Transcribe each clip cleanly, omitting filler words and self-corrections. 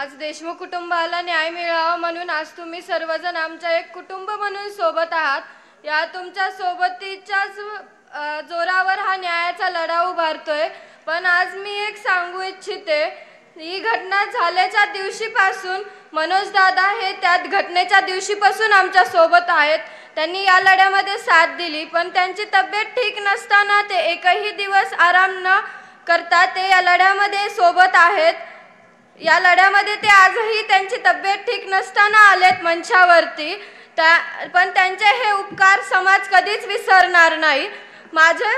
आज देशमुख कुटुंबाला न्याय मिळावा म्हणून आज तुम्ही सर्वजण आमच्या एक कुटुंब म्हणून सोबत आहात. या तुमच्या सोबतीच्याच जोरावर हा न्यायाचा लढा उभारतोय. पण आज मी एक सांगू इच्छिते, ही घटना झाल्याच्या दिवशीपासून मनोज दादा हे त्यात घटनेच्या दिवशीपासून आमच्या सोबत आहेत. त्यांनी या लढ्यामध्ये साथ दिली, पण त्यांची तब्येत ठीक नसताना ते एकही दिवस आराम न करता ते या लढ्यामध्ये सोबत आहेत. या लढ्यामध्ये ते आजही त्यांची तब्येत ठीक नसताना आलेत मंचावरती. पण त्यांचे हे उपकार समाज कधीच विसरणार नाही. माझ्या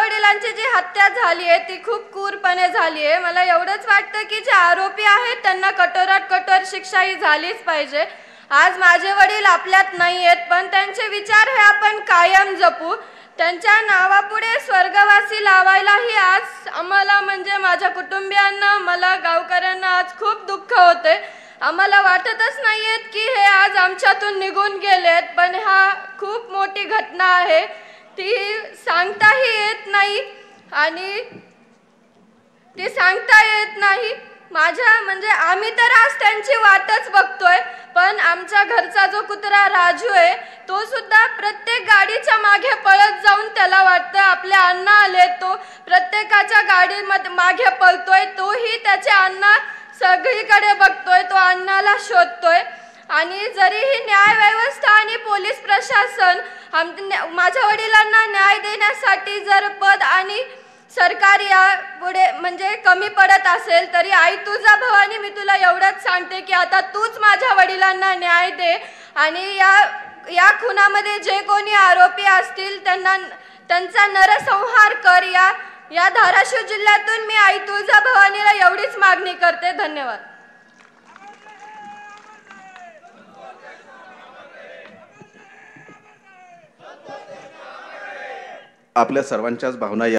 वडिलांची जी हत्या झाली आहे ती खूप क्रूरपणे झाली आहे. मला एवढंच वाटतं की जे आरोपी आहेत त्यांना कठोरात कठोर शिक्षा ही झालीच पाहिजे. आज माझे वडील आपल्यात नाही आहेत, पण त्यांचे विचार हे आपण कायम जपू. त्यांच्या नावापुढे स्वर्गवासी लावायलाही आज आम्हाला म्हणजे माझ्या कुटुंबियांना, मला गावकऱ्यांना आज खूप दुःख होते. आम्हाला वाटतच नाही आहेत की हे आज आमच्यातून निघून गेलेत. पण हा खूप मोठी घटना आहे, ती सांगताही येत नाही आणि ती सांगता येत नाही. म्हणजे आम्ही तर आज त्यांची वाटच बघतोय. पण आमच्या घरचा जो कुत्रा राजू आहे तो सुद्धा प्रत्येक गाडीच्या मागे पळत जाऊन त्याला वाटतं आपले अण्णा आले, तो प्रत्येकाच्या गाडीमध्ये मागे पळतोय. तोही त्याचे अण्णा सगळीकडे बघतोय, तो अण्णाला शोधतोय. आणि जरीही न्याय व्यवस्था आणि पोलीस प्रशासन माझ्या वडिलांना न्याय देण्यासाठी जर पद आणि सरकार या पुढे म्हणजे कमी पडत असेल, तरी आई तुझा भवानी मी तुला एवढंच सांगते की आता तूच माझ्या वडिलांना न्याय दे. आणि या खुनामध्ये जे कोणी आरोपी असतील त्यांचा नरसंहार कर. या धाराशिव जिल्ह्यातून मी आई तुळजा भवानीला एवढीच मागणी करते. धन्यवाद. आपल्या सर्वांच्याच भावना